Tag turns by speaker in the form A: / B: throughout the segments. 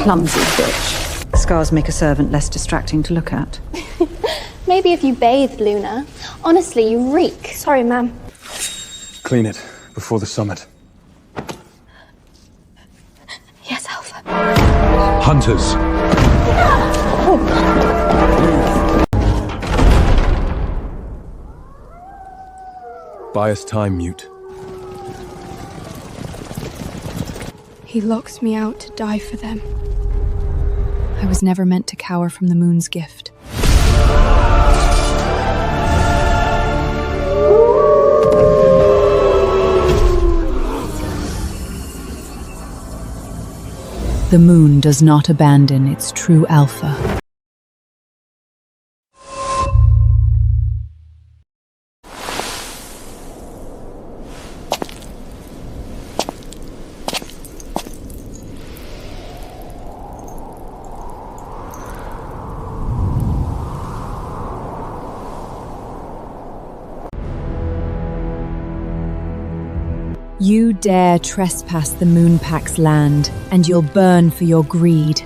A: Clumsy bitch. Scars make a servant less distracting to look at.
B: Maybe if you bathed, Luna. Honestly, you reek.
C: Sorry, ma'am.
D: Clean it before the summit.
B: Yes, Alpha.
D: Hunters! Buy us time, Mute.
C: He locks me out to die for them.
E: I was never meant to cower from the moon's gift. The moon does not abandon its true alpha. You dare trespass the Moonpack's land, and you'll burn for your greed.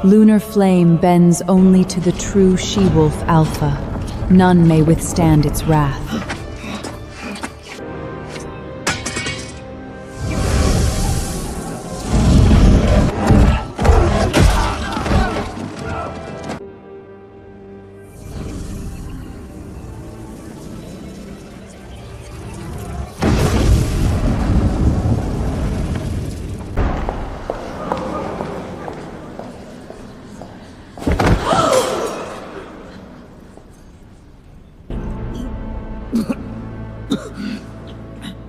E: Lunar flame bends only to the true she-wolf alpha. None may withstand its wrath.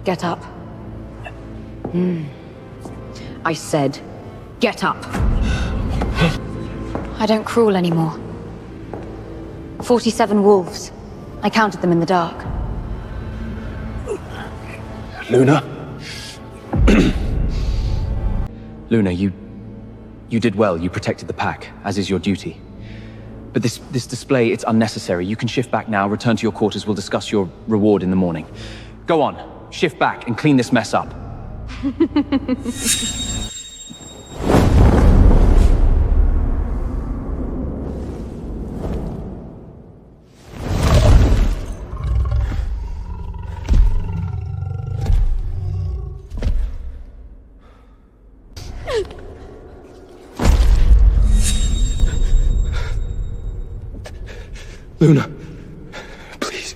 A: Get up. I said, get up. I don't crawl anymore. 47 wolves. I counted them in the dark.
D: Luna?
F: Luna, you did well. You protected the pack, as is your duty. But this display, it's unnecessary. You can shift back now, return to your quarters. We'll discuss your reward in the morning. Go on, shift back and clean this mess up.
D: Luna, please.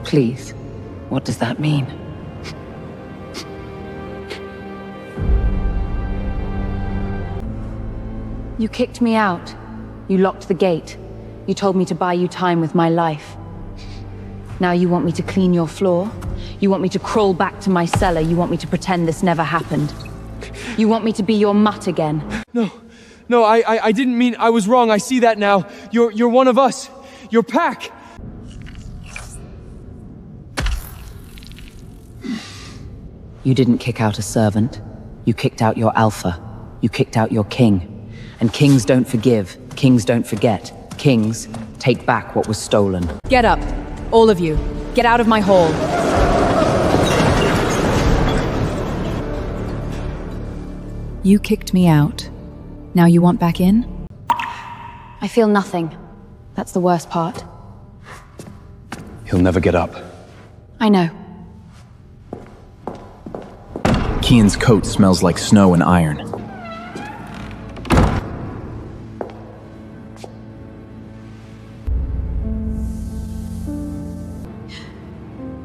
A: Please. What does that mean? You kicked me out. You locked the gate. You told me to buy you time with my life. Now you want me to clean your floor? You want me to crawl back to my cellar? You want me to pretend this never happened? You want me to be your mutt again?
G: No, I didn't mean. I was wrong. I see that now. You're one of us. Your pack.
A: You didn't kick out a servant. You kicked out your alpha. You kicked out your king. And kings don't forgive. Kings don't forget. Kings take back what was stolen.
E: Get up, all of you. Get out of my hall. You kicked me out. Now you want back in?
A: I feel nothing. That's the worst part.
F: He'll never get up.
A: I know.
F: Kian's coat smells like snow and iron.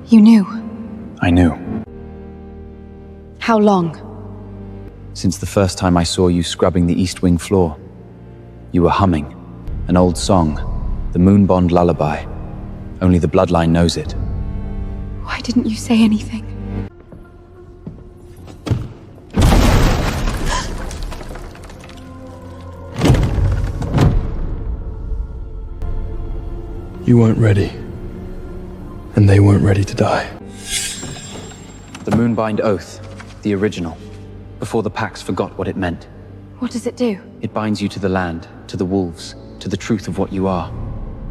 A: You knew.
F: I knew.
A: How long?
F: Since the first time I saw you scrubbing the East Wing floor. You were humming. An old song. The Moonbond lullaby. Only the bloodline knows it.
E: Why didn't you say anything?
D: You weren't ready. And they weren't ready to die.
F: The Moonbind Oath. The original. Before the Pax forgot what it meant.
C: What does it do?
F: It binds you to the land, to the wolves, to the truth of what you are.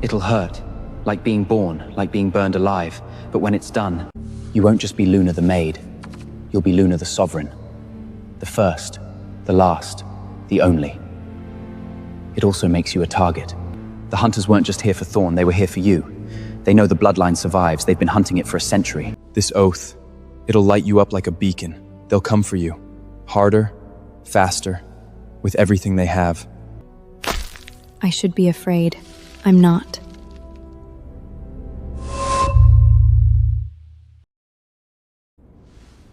F: It'll hurt, like being born, like being burned alive. But when it's done, you won't just be Luna the maid. You'll be Luna the sovereign. The first, the last, the only. It also makes you a target. The hunters weren't just here for Thorn, they were here for you. They know the bloodline survives, they've been hunting it for a century.
G: This oath, it'll light you up like a beacon. They'll come for you. Harder, faster, with everything they have.
C: I should be afraid. I'm not.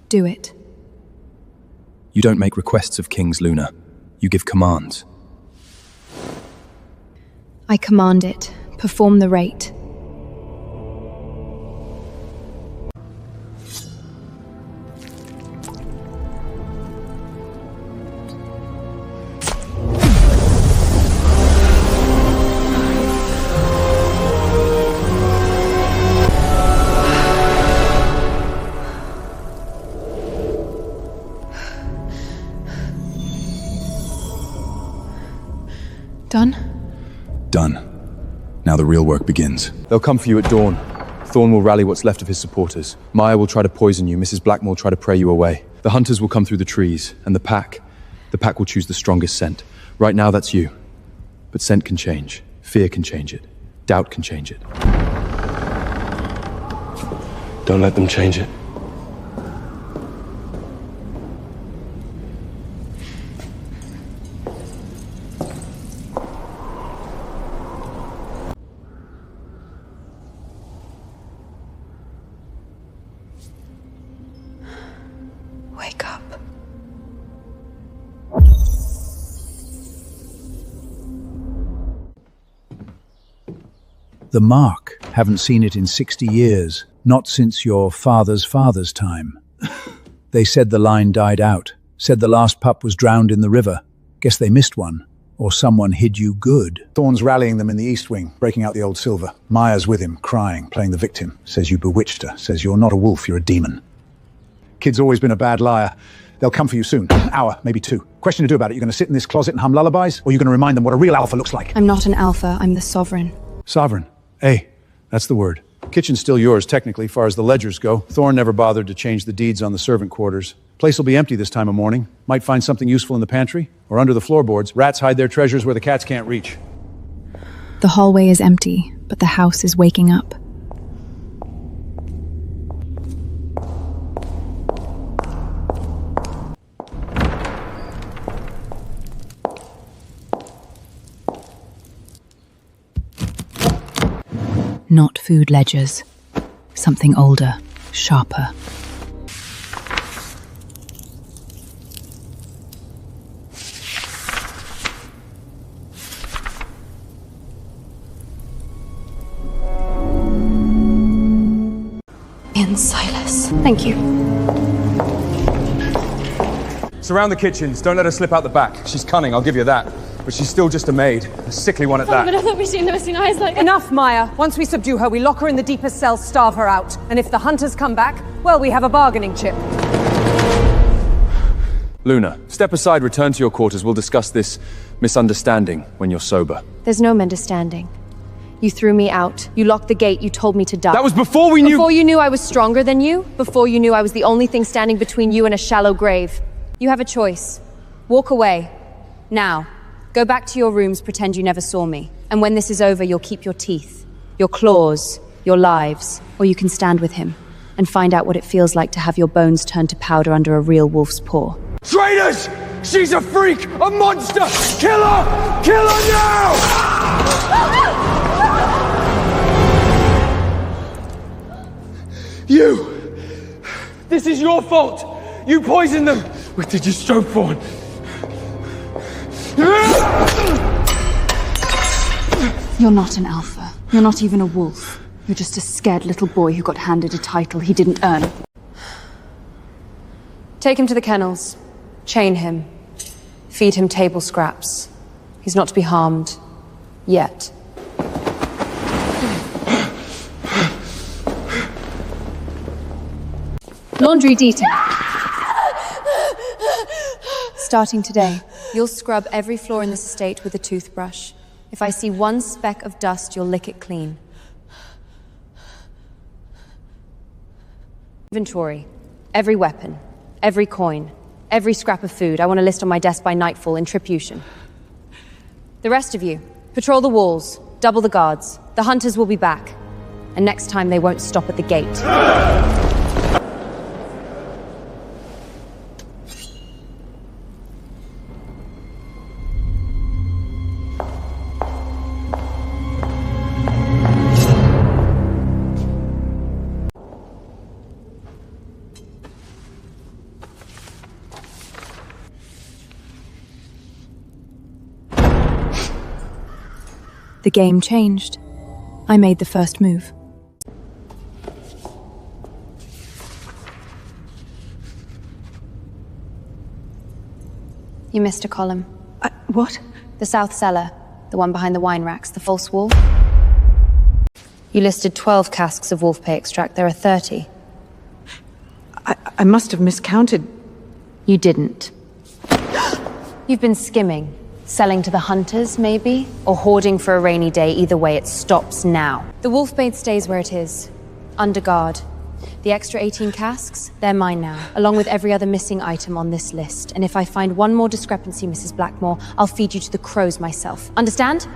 C: Do it.
G: You don't make requests of kings, Luna. You give commands.
C: I command it. Perform the rite. Done?
D: Done. Now the real work begins.
G: They'll come for you at dawn. Thorn will rally what's left of his supporters. Maya will try to poison you, Mrs. Blackmore will try to pray you away. The hunters will come through the trees, and the pack will choose the strongest scent. Right now, that's you. But scent can change. Fear can change it. Doubt can change it.
D: Don't let them change it.
C: Wake up.
H: The mark. Haven't seen it in 60 years. Not since your father's father's time. They said the line died out. Said the last pup was drowned in the river. Guess they missed one. Or someone hid you good.
I: Thorn's rallying them in the East Wing, breaking out the old silver. Maya's with him, crying, playing the victim. Says you bewitched her. Says you're not a wolf, you're a demon. Kid's always been a bad liar. They'll come for you soon. An hour, maybe two. Question to do about it. You're going to sit in this closet and hum lullabies? Or you're going to remind them what a real alpha looks like?
C: I'm not an alpha, I'm the sovereign.
I: Sovereign. Hey, that's the word.
G: Kitchen's still yours, technically, far as the ledgers go. Thorn never bothered to change the deeds on the servant quarters. Place will be empty this time of morning. Might find something useful in the pantry, or under the floorboards. Rats hide their treasures where the cats can't reach.
C: The hallway is empty, but the house is waking up.
E: Not food ledgers. Something older, sharper.
C: In Silas. Thank you.
G: Surround the kitchens. Don't let her slip out the back. She's cunning, I'll give you that. But she's still just a maid. A sickly one at that.
B: But I thought we'd seen the missing eyes like...
J: Enough, Maya. Once we subdue her, we lock her in the deepest cells, starve her out. And if the hunters come back, well, we have a bargaining chip.
G: Luna, step aside, return to your quarters. We'll discuss this misunderstanding when you're sober.
A: There's no understanding. You threw me out. You locked the gate. You told me to die.
G: That was before we knew—
A: Before you knew I was stronger than you. Before you knew I was the only thing standing between you and a shallow grave. You have a choice. Walk away. Now. Go back to your rooms, pretend you never saw me. And when this is over, you'll keep your teeth, your claws, your lives. Or you can stand with him and find out what it feels like to have your bones turned to powder under a real wolf's paw.
G: Traitors! She's a freak! A monster! Kill her! Kill her now! You! This is your fault! You poisoned them! What did you stroke for?
A: You're not an alpha. You're not even a wolf. You're just a scared little boy who got handed a title he didn't earn. Take him to the kennels. Chain him. Feed him table scraps. He's not to be harmed. Yet.
C: Laundry detail. Starting today.
E: You'll scrub every floor in this estate with a toothbrush. If I see one speck of dust, you'll lick it clean. Inventory. Every weapon, every coin, every scrap of food. I want a list on my desk by nightfall in retribution. The rest of you, patrol the walls, double the guards. The hunters will be back. And next time they won't stop at the gate. The game changed. I made the first move. You missed a column.
C: What?
E: The south cellar, the one behind the wine racks, the false wall. You listed 12 casks of wolf pay extract. There are 30.
C: I must have miscounted.
E: You didn't. You've been skimming. Selling to the hunters, maybe? Or hoarding for a rainy day. Either way, it stops now. The wolf bait stays where it is. Under guard. The extra 18 casks, they're mine now, along with every other missing item on this list. And if I find one more discrepancy, Mrs. Blackmore, I'll feed you to the crows myself. Understand?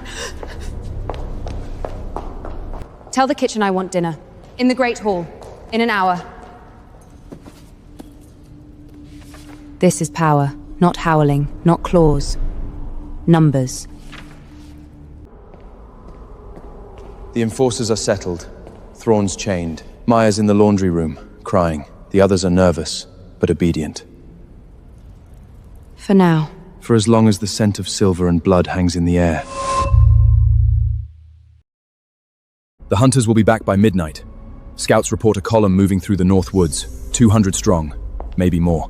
E: Tell the kitchen I want dinner. In the Great Hall. In an hour. This is power. Not howling. Not claws. Numbers.
G: The enforcers are settled. Thrawn's chained. Maya's in the laundry room, crying. The others are nervous, but obedient.
E: For now.
G: For as long as the scent of silver and blood hangs in the air. The hunters will be back by midnight. Scouts report a column moving through the North Woods. 200 strong. Maybe more.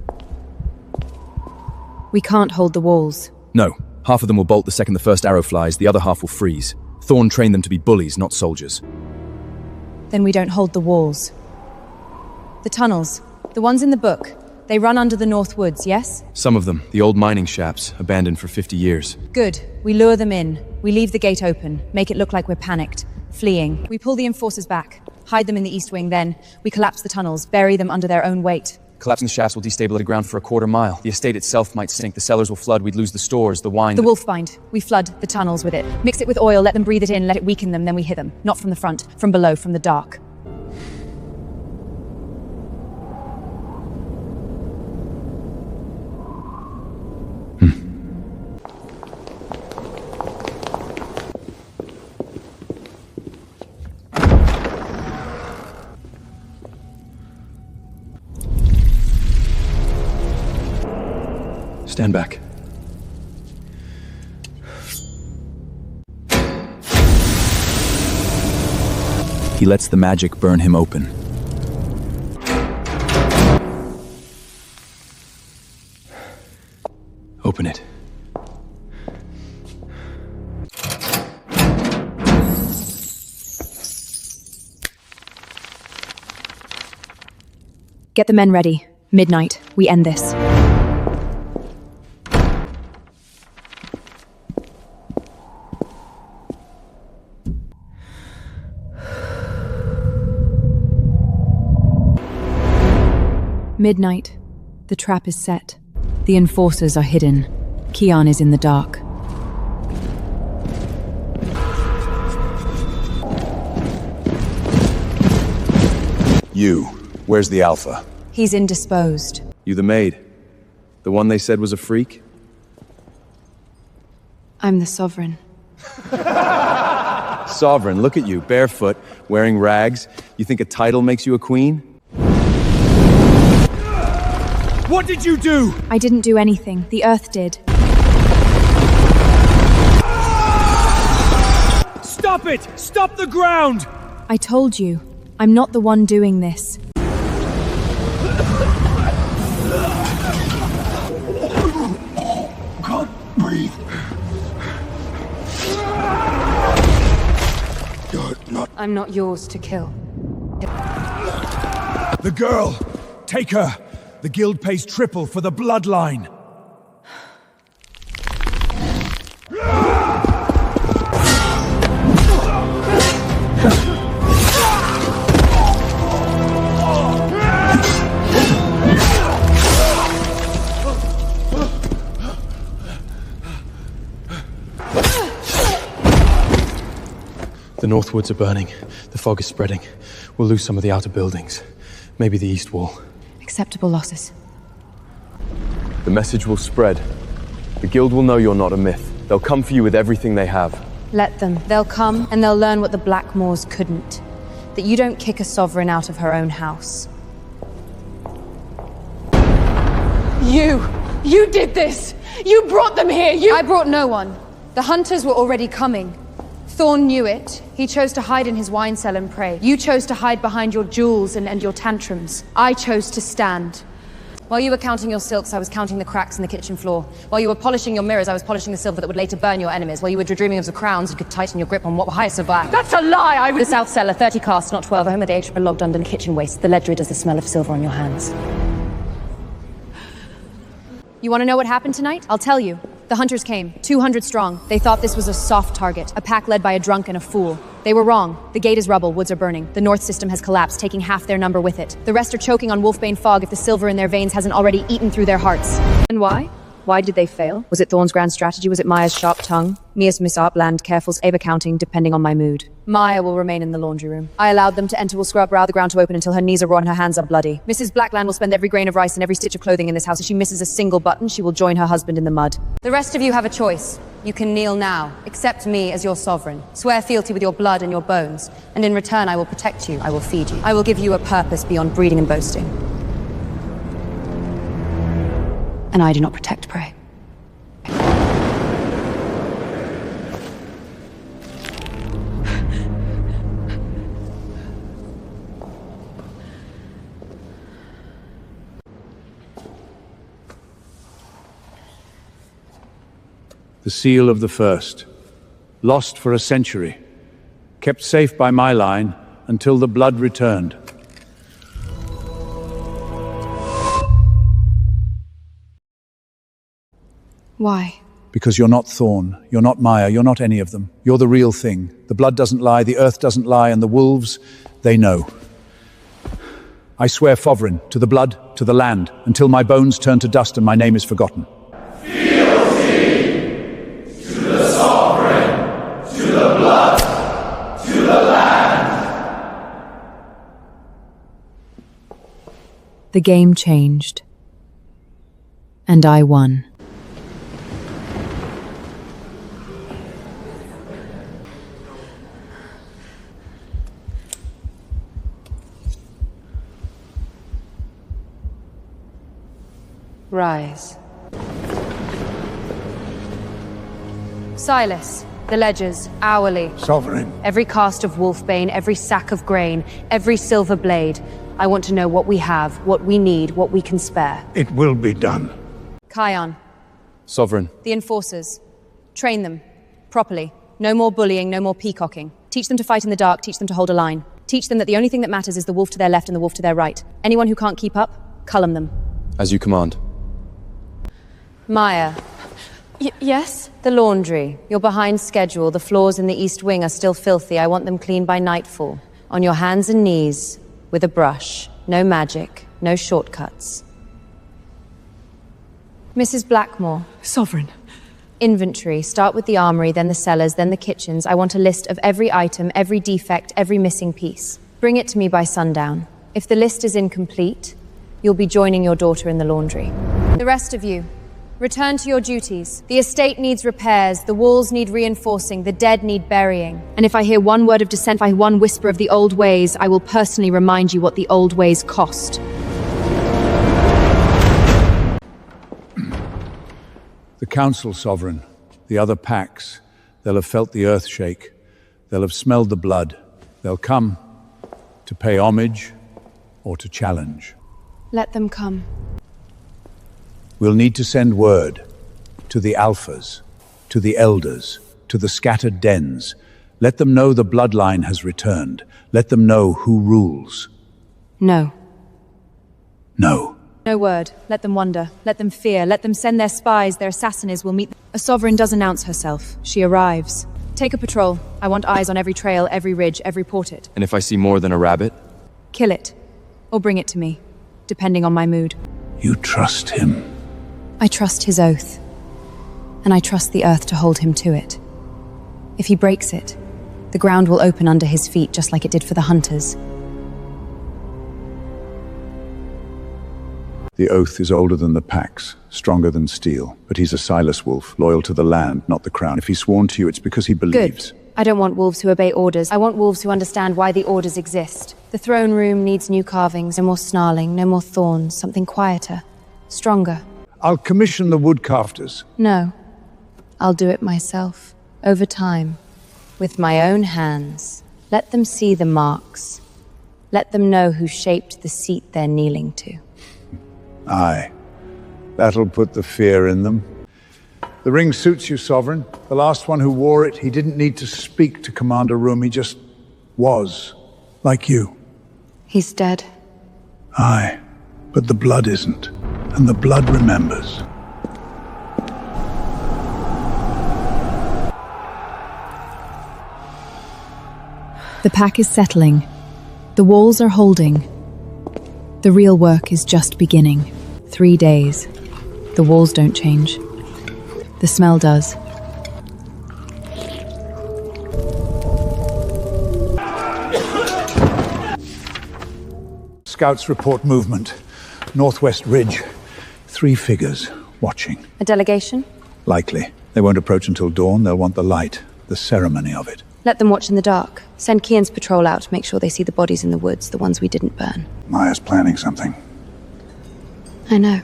E: We can't hold the walls.
G: No. Half of them will bolt the second the first arrow flies, the other half will freeze. Thrawn trained them to be bullies, not soldiers.
E: Then we don't hold the walls. The tunnels, the ones in the book, they run under the North Woods, yes?
G: Some of them, the old mining shafts, abandoned for 50 years.
E: Good. We lure them in. We leave the gate open, make it look like we're panicked, fleeing. We pull the enforcers back, hide them in the east wing, then we collapse the tunnels, bury them under their own weight.
F: Collapsing the shafts will destabilize the ground for a quarter mile. The estate itself might sink, the cellars will flood, we'd lose the stores, the wine...
E: The wolf bind. We flood the tunnels with it. Mix it with oil, let them breathe it in, let it weaken them, then we hit them. Not from the front, from below, from the dark.
G: Stand back. He lets the magic burn him open. Open it.
E: Get the men ready. Midnight. We end this. Midnight. The trap is set. The enforcers are hidden. Kian is in the dark.
I: You. Where's the Alpha?
E: He's indisposed.
G: You the maid? The one they said was a freak?
E: I'm the Sovereign.
G: Sovereign, look at you, barefoot, wearing rags. You think a title makes you a queen?
K: What did you do?
E: I didn't do anything. The Earth did.
K: Stop it! Stop the ground!
E: I told you. I'm not the one doing this.
I: Can't breathe. You're not...
E: I'm not yours to kill.
K: The girl! Take her! The guild pays triple for the bloodline.
G: north woods are burning. The fog is spreading. We'll lose some of the outer buildings. Maybe the east wall.
E: Acceptable losses.
G: The message will spread. The guild will know you're not a myth. They'll come for you with everything they have.
E: Let them. They'll come, and they'll learn what the Blackmoors couldn't. That you don't kick a sovereign out of her own house.
C: You did this! You brought them here!
E: I brought no one. The hunters were already coming. Thorn knew it. He chose to hide in his wine cell and pray. You chose to hide behind your jewels and your tantrums. I chose to stand. While you were counting your silks, I was counting the cracks in the kitchen floor. While you were polishing your mirrors, I was polishing the silver that would later burn your enemies. While you were dreaming of the crowns, you could tighten your grip on what were highest of black.
C: That's a lie!
E: The south cellar, 30 casts, not 12. A home with the atrium logged under kitchen waste. The ledger does the smell of silver on your hands. You want to know what happened tonight? I'll tell you. The hunters came, 200 strong. They thought this was a soft target, a pack led by a drunk and a fool. They were wrong. The gate is rubble, woods are burning. The north system has collapsed, taking half their number with it. The rest are choking on wolfbane fog if the silver in their veins hasn't already eaten through their hearts. And why? Why did they fail? Was it Thorn's grand strategy? Was it Maya's sharp tongue? Mia's misartland, careful's Ava counting, depending on my mood. Maya will remain in the laundry room. I allowed them to enter, will scrub brow the ground to open until her knees are raw and her hands are bloody. Mrs. Blackland will spend every grain of rice and every stitch of clothing in this house. If she misses a single button, she will join her husband in the mud. The rest of you have a choice. You can kneel now. Accept me as your sovereign. Swear fealty with your blood and your bones. And in return, I will protect you. I will feed you. I will give you a purpose beyond breeding and boasting. And I do not protect prey.
H: The seal of the first, lost for a century, kept safe by my line until the blood returned.
C: Why?
H: Because you're not Thorn, you're not Maya, you're not any of them. You're the real thing. The blood doesn't lie, the earth doesn't lie, and the wolves, they know. I swear Fovrin, to the blood, to the land, until my bones turn to dust and my name is forgotten.
E: The game changed. And I won. Rise. Silas, the ledgers, hourly.
I: Sovereign.
E: Every cast of wolfbane, every sack of grain, every silver blade. I want to know what we have, what we need, what we can spare.
I: It will be done.
E: Kion.
G: Sovereign.
E: The enforcers. Train them. Properly. No more bullying, no more peacocking. Teach them to fight in the dark, teach them to hold a line. Teach them that the only thing that matters is the wolf to their left and the wolf to their right. Anyone who can't keep up, cullum them.
G: As you command.
E: Maya.
C: Yes?
E: The laundry. You're behind schedule. The floors in the east wing are still filthy. I want them clean by nightfall. On your hands and knees, with a brush. No magic, no shortcuts. Mrs. Blackmore.
C: Sovereign.
E: Inventory. Start with the armory, then the cellars, then the kitchens. I want a list of every item, every defect, every missing piece. Bring it to me by sundown. If the list is incomplete, you'll be joining your daughter in the laundry. The rest of you, return to your duties. The estate needs repairs, the walls need reinforcing, the dead need burying. And if I hear one word of dissent, by one whisper of the old ways, I will personally remind you what the old ways cost.
H: The council, Sovereign, the other packs, they'll have felt the earth shake. They'll have smelled the blood. They'll come to pay homage or to challenge.
C: Let them come.
H: We'll need to send word to the alphas, to the elders, to the scattered dens. Let them know the bloodline has returned. Let them know who rules.
E: No.
H: No.
E: No word. Let them wonder. Let them fear. Let them send their spies. Their assassins will meet. A sovereign does announce herself. She arrives. Take a patrol. I want eyes on every trail, every ridge, every portent.
G: And if I see more than a rabbit?
E: Kill it. Or bring it to me, depending on my mood.
H: You trust him.
E: I trust his oath. And I trust the earth to hold him to it. If he breaks it, The ground will open under his feet, just like it did for the hunters.
I: The oath is older than the packs, stronger than steel. But he's a Silas wolf, loyal to the land, not the crown. If he's sworn to you, it's because he believes.
E: Good. I don't want wolves who obey orders. I want wolves who understand why the orders exist. The throne room needs new carvings, no more snarling, no more thorns, something quieter, stronger.
I: I'll commission the woodcrafters.
E: No. I'll do it myself, over time, with my own hands. Let them see the marks. Let them know who shaped the seat they're kneeling to.
I: Aye. That'll put the fear in them. The ring suits you, Sovereign. The last one who wore it, he didn't need to speak to Commander Room, he just was. Like you.
E: He's dead.
I: Aye. But the blood isn't. And the blood remembers.
L: The pack is settling. The walls are holding. The real work is just beginning. 3 days. The walls don't change. The smell does.
I: Scouts report movement. Northwest Ridge. 3 figures, watching.
E: A delegation?
I: Likely. They won't approach until dawn. They'll want the light. The ceremony of it.
E: Let them watch in the dark. Send Kian's patrol out, make sure they see the bodies in the woods, the ones we didn't burn.
I: Maya's planning something.
E: I know.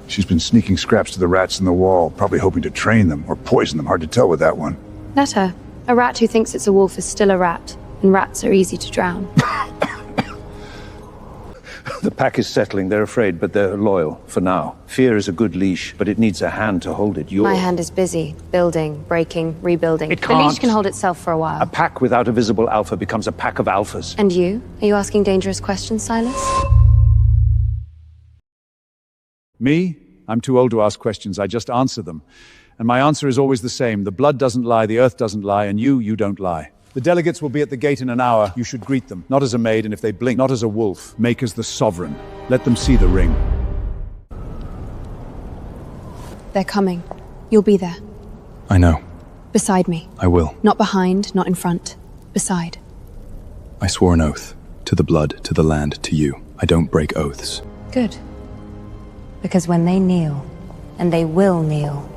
I: She's been sneaking scraps to the rats in the wall, probably hoping to train them, or poison them. Hard to tell with that one.
E: Let her. A rat who thinks it's a wolf is still a rat, and rats are easy to drown.
M: The pack is settling. They're afraid, but they're loyal, for now. Fear is a good leash, but it needs a hand to hold it.
E: My hand is busy. Building, breaking, rebuilding.
M: It
E: The
M: can't.
E: leash can hold itself for a while.
M: A pack without a visible alpha becomes a pack of alphas.
E: And you? Are you asking dangerous questions, Silas?
I: Me? I'm too old to ask questions. I just answer them. And my answer is always the same. The blood doesn't lie, the earth doesn't lie, and you don't lie. The delegates will be at the gate in an hour. You should greet them, not as a maid, and if they blink, not as a wolf. Make as the sovereign. Let them see the ring.
E: They're coming. You'll be there.
G: I know.
E: Beside me.
G: I will.
E: Not behind, not in front. Beside.
G: I swore an oath. To the blood, to the land, to you. I don't break oaths.
E: Good. Because when they kneel, and they will kneel,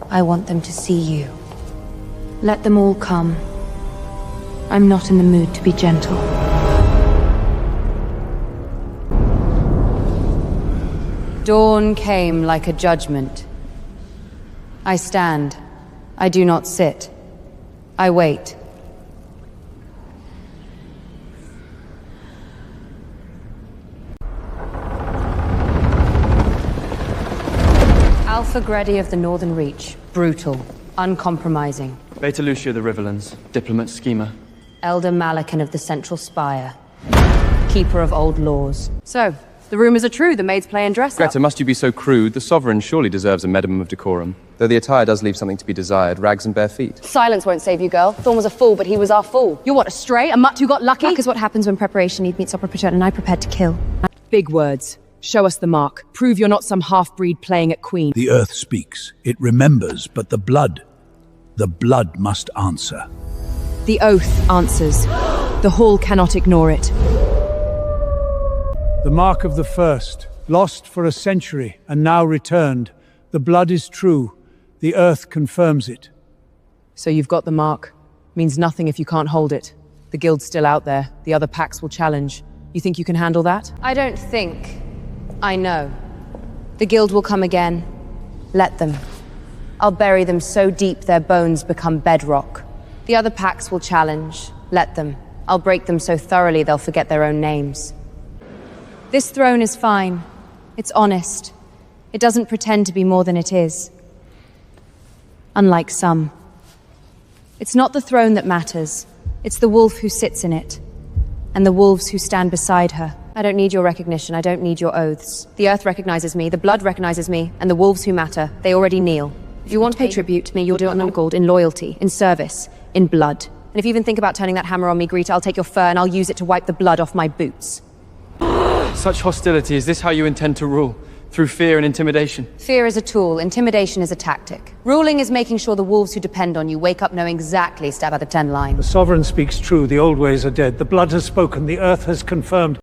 E: I want them to see you. Let them all come. I'm not in the mood to be gentle. Dawn came like a judgment. I stand. I do not sit. I wait. Alpha Gredi of the Northern Reach. Brutal. Uncompromising.
F: Beta Lucia the Riverlands. Diplomat, schemer.
E: Elder Malakan of the Central Spire. Keeper of old laws. So, the rumors are true, the maids play and dress up.
G: Greta, must you be so crude? The Sovereign surely deserves a minimum of decorum. Though the attire does leave something to be desired, rags and bare feet.
E: Silence won't save you, girl. Thorn was a fool, but he was our fool. You're what, a stray? A mutt who got lucky? Luck is what happens when preparation meets opportunity, and I prepared to kill.
J: Big words. Show us the mark. Prove you're not some half-breed playing at queen.
H: The earth speaks. It remembers, but the blood must answer.
J: The oath answers. The hall cannot ignore it.
N: The mark of the first, lost for a century and now returned. The blood is true. The earth confirms it.
J: So you've got the mark. Means nothing if you can't hold it. The guild's still out there. The other packs will challenge. You think you can handle that?
E: I don't think. I know. The guild will come again. Let them. I'll bury them so deep their bones become bedrock. The other packs will challenge. Let them. I'll break them so thoroughly they'll forget their own names. This throne is fine. It's honest. It doesn't pretend to be more than it is. Unlike some. It's not the throne that matters. It's the wolf who sits in it. And the wolves who stand beside her. I don't need your recognition. I don't need your oaths. The earth recognizes me, the blood recognizes me, and the wolves who matter, they already kneel. If you want to pay tribute to me, you'll do it on gold, in loyalty, in service, in blood. And if you even think about turning that hammer on me, Greta, I'll take your fur and I'll use it to wipe the blood off my boots.
F: Such hostility, is this how you intend to rule? Through fear and intimidation?
E: Fear is a tool, intimidation is a tactic. Ruling is making sure the wolves who depend on you wake up knowing exactly step out of 10 line.
N: The Sovereign speaks true. The old ways are dead. The blood has spoken. The earth has confirmed.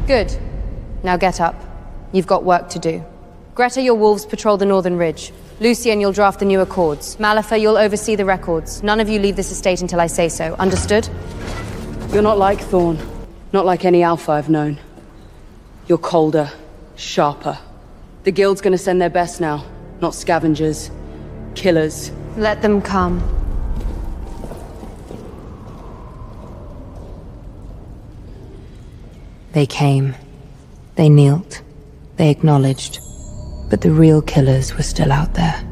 E: Good. Now get up. You've got work to do. Greta, your wolves patrol the northern ridge. Lucien, you'll draft the new accords. Malifaux, you'll oversee the records. None of you leave this estate until I say so. Understood?
J: You're not like Thorn. Not like any Alpha I've known. You're colder, sharper. The Guild's gonna send their best now. Not scavengers. Killers.
E: Let them come. They came. They knelt. They acknowledged. But the real killers were still out there.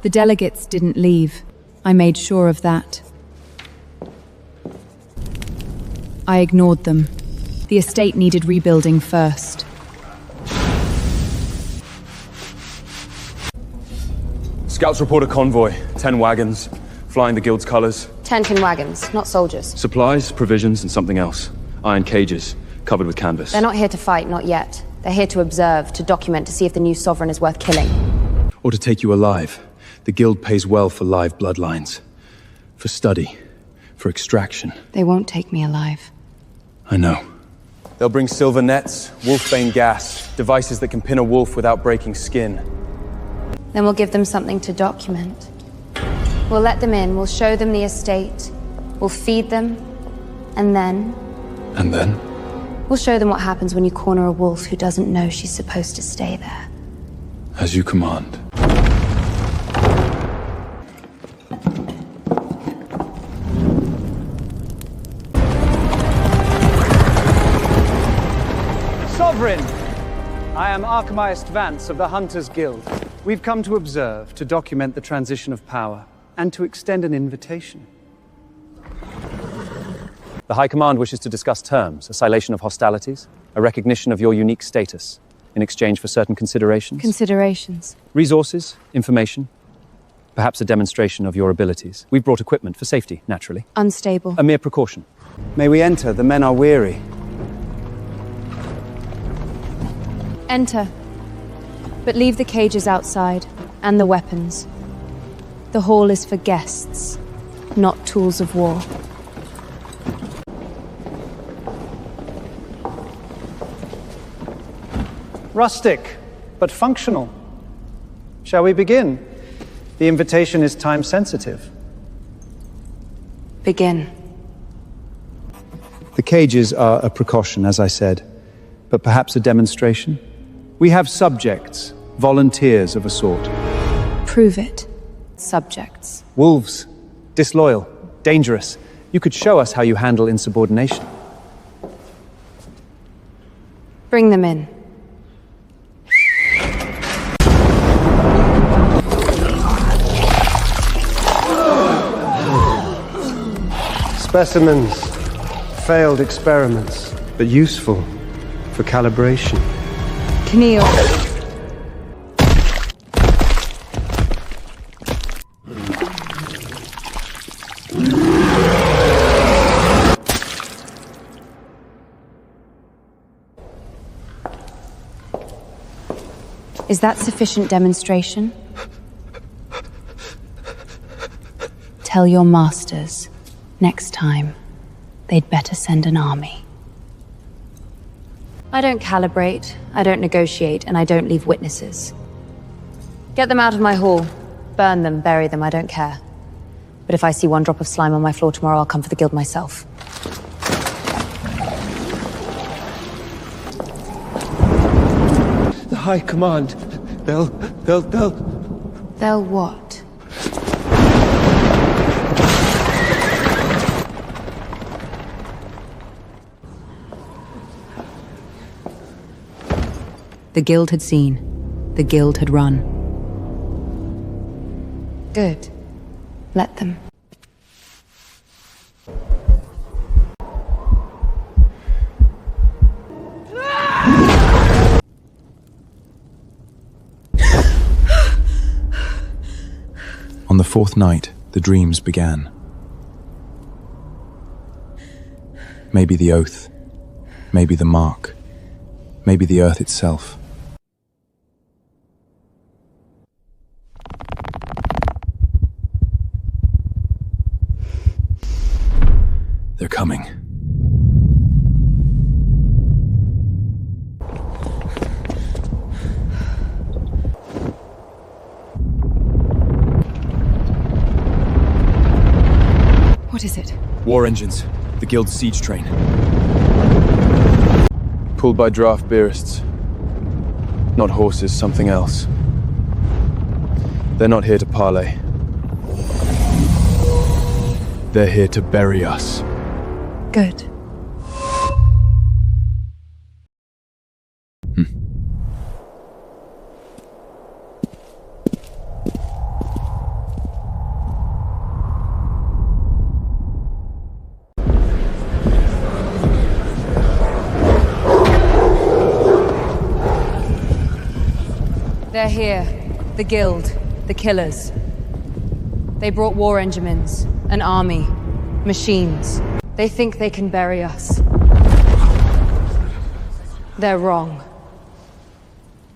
L: The delegates didn't leave. I made sure of that. I ignored them. The estate needed rebuilding first.
G: Scouts report a convoy, 10 wagons, flying the Guild's colors.
E: 10 tin wagons, not soldiers.
G: Supplies, provisions, and something else. Iron cages, covered with canvas.
E: They're not here to fight, not yet. They're here to observe, to document, to see if the new Sovereign is worth killing.
G: Or to take you alive. The Guild pays well for live bloodlines. For study. For extraction.
E: They won't take me alive.
G: I know. They'll bring silver nets, wolfbane gas, devices that can pin a wolf without breaking skin.
E: Then we'll give them something to document. We'll let them in, we'll show them the estate, we'll feed them, and then...
G: And then?
E: We'll show them what happens when you corner a wolf who doesn't know she's supposed to stay there.
G: As you command.
O: Sovereign! I am Archmaist Vance of the Hunters Guild. We've come to observe, to document the transition of power, and to extend an invitation.
P: The High Command wishes to discuss terms, a cessation of hostilities, a recognition of your unique status, in exchange for certain considerations.
E: Considerations?
P: Resources, information, perhaps a demonstration of your abilities. We've brought equipment for safety, naturally.
E: Unstable.
P: A mere precaution.
O: May we enter? The men are weary.
E: Enter. But leave the cages outside, and the weapons. The hall is for guests, not tools of war.
O: Rustic, but functional. Shall we begin? The invitation is time-sensitive.
E: Begin.
O: The cages are a precaution, as I said, but perhaps a demonstration? We have subjects, volunteers of a sort.
E: Prove it. Subjects.
O: Wolves, disloyal, dangerous. You could show us how you handle insubordination.
E: Bring them in.
Q: Specimens, failed experiments, but useful for calibration.
E: Kneel. Is that sufficient demonstration? Tell your masters, next time, they'd better send an army. I don't calibrate, I don't negotiate, and I don't leave witnesses. Get them out of my hall. Burn them, bury them, I don't care. But if I see one drop of slime on my floor tomorrow, I'll come for the guild myself.
Q: The High Command. They'll...
E: They'll what?
L: The guild had seen. The guild had run.
E: Good. Let them.
G: On the fourth night, the dreams began. Maybe the oath, maybe the mark, maybe the earth itself. They're coming.
L: What is it?
G: War engines. The guild's siege train. Pulled by draft bearists. Not horses, something else. They're not here to parley. They're here to bury us.
L: Good.
E: They're here. The Guild. The Killers. They brought war engines, an army, machines. They think they can bury us. They're wrong.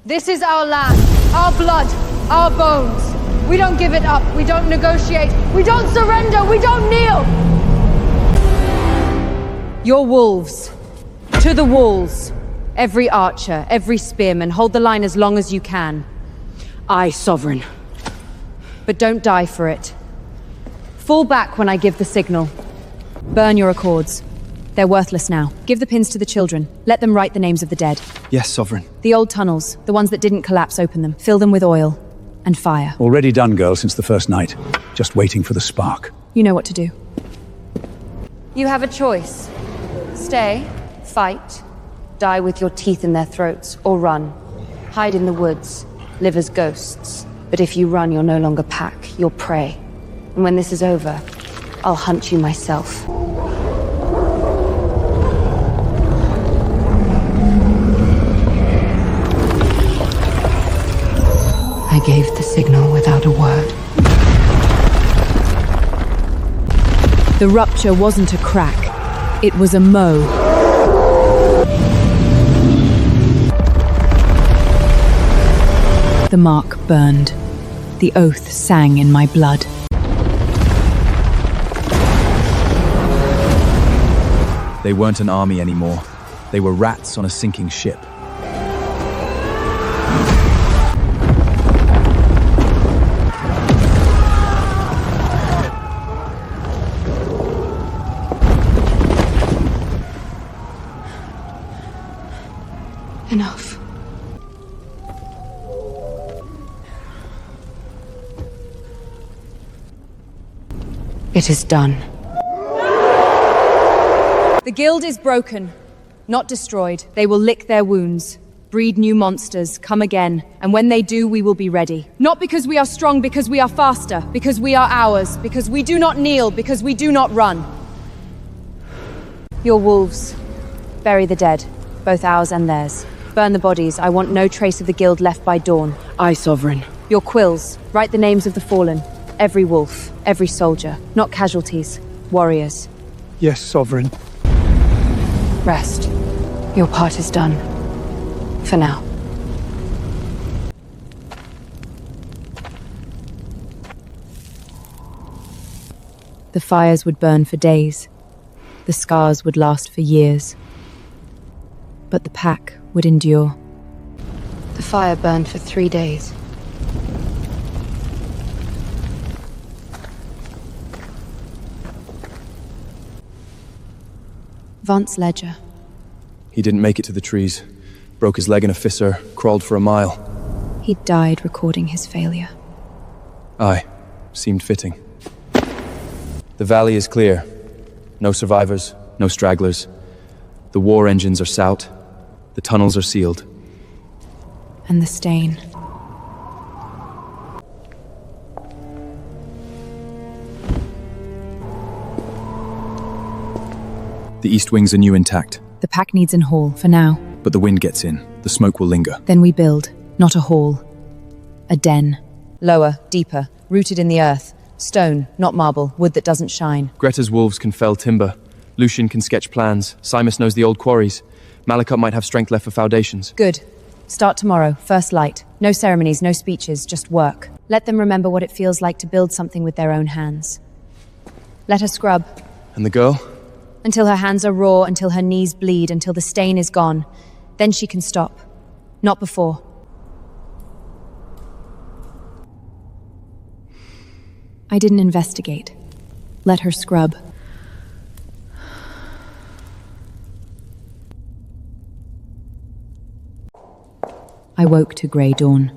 E: This is our land, our blood, our bones. We don't give it up, we don't negotiate, we don't surrender, we don't kneel! You're wolves. To the walls. Every archer, every spearman, hold the line as long as you can.
J: Aye, Sovereign.
E: But don't die for it. Fall back when I give the signal. Burn your accords. They're worthless now. Give the pins to the children. Let them write the names of the dead.
G: Yes, Sovereign.
E: The old tunnels, the ones that didn't collapse, open them. Fill them with oil. And fire.
H: Already done, girl, since the first night. Just waiting for the spark.
E: You know what to do. You have a choice. Stay, fight, die with your teeth in their throats, or run. Hide in the woods, live as ghosts. But if you run, you're no longer pack, you're prey. And when this is over, I'll hunt you myself. I gave the signal without a word.
L: The rupture wasn't a crack. It was a mow. The mark burned. The oath sang in my blood.
G: They weren't an army anymore. They were rats on a sinking ship.
E: Enough. It is done. The Guild is broken, not destroyed. They will lick their wounds, breed new monsters, come again, and when they do, we will be ready. Not because we are strong, because we are faster, because we are ours, because we do not kneel, because we do not run. Your wolves. Bury the dead, both ours and theirs. Burn the bodies. I want no trace of the Guild left by dawn.
J: Aye, Sovereign.
E: Your quills. Write the names of the fallen. Every wolf, every soldier. Not casualties, warriors.
N: Yes, Sovereign.
E: Rest. Your part is done. For now.
L: The fires would burn for days. The scars would last for years. But the pack would endure.
E: The fire burned for 3 days. Vance Ledger.
G: He didn't make it to the trees. Broke his leg in a fissure, crawled for a mile.
L: He died recording his failure.
G: Aye, seemed fitting. The valley is clear. No survivors, no stragglers. The war engines are sout. The tunnels are sealed.
L: And the stain.
G: The east wings are new intact.
L: The pack needs an hall, for now.
G: But the wind gets in. The smoke will linger.
L: Then we build, not a hall. A den.
E: Lower, deeper, rooted in the earth. Stone, not marble, wood that doesn't shine.
G: Greta's wolves can fell timber. Lucian can sketch plans. Simus knows the old quarries. Malakut might have strength left for foundations.
E: Good. Start tomorrow, first light. No ceremonies, no speeches, just work. Let them remember what it feels like to build something with their own hands. Let her scrub.
G: And the girl?
E: Until her hands are raw, until her knees bleed, until the stain is gone. Then she can stop. Not before.
L: I didn't investigate. Let her scrub. I woke to grey dawn.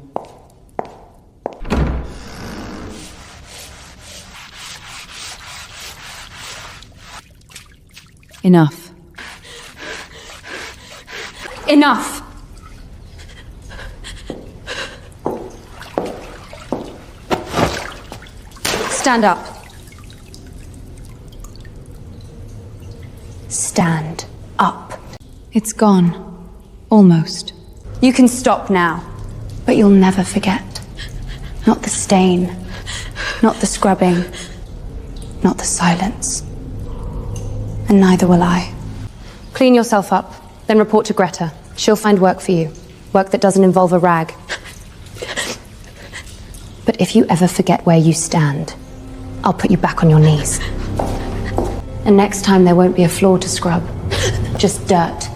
L: Enough.
E: Enough! Stand up. Stand up.
L: It's gone. Almost.
E: You can stop now.
B: But you'll never forget. Not the stain. Not the scrubbing. Not the silence. And neither will I.
E: Clean yourself up, then report to Greta. She'll find work for you. Work that doesn't involve a rag. But if you ever forget where you stand, I'll put you back on your knees. And next time there won't be a floor to scrub. Just dirt.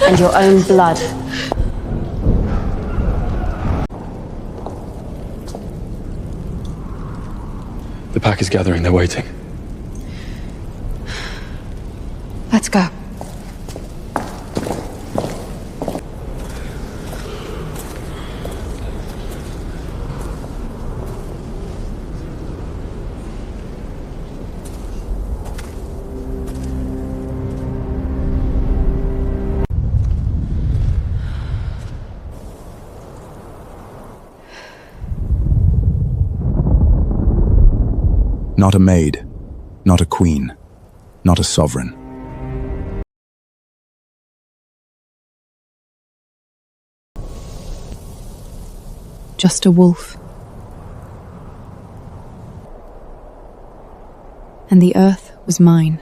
E: And your own blood.
G: The pack is gathering, they're waiting.
B: Let's go.
H: Not a maid, not a queen, not a sovereign.
L: Just a wolf. And the earth was mine.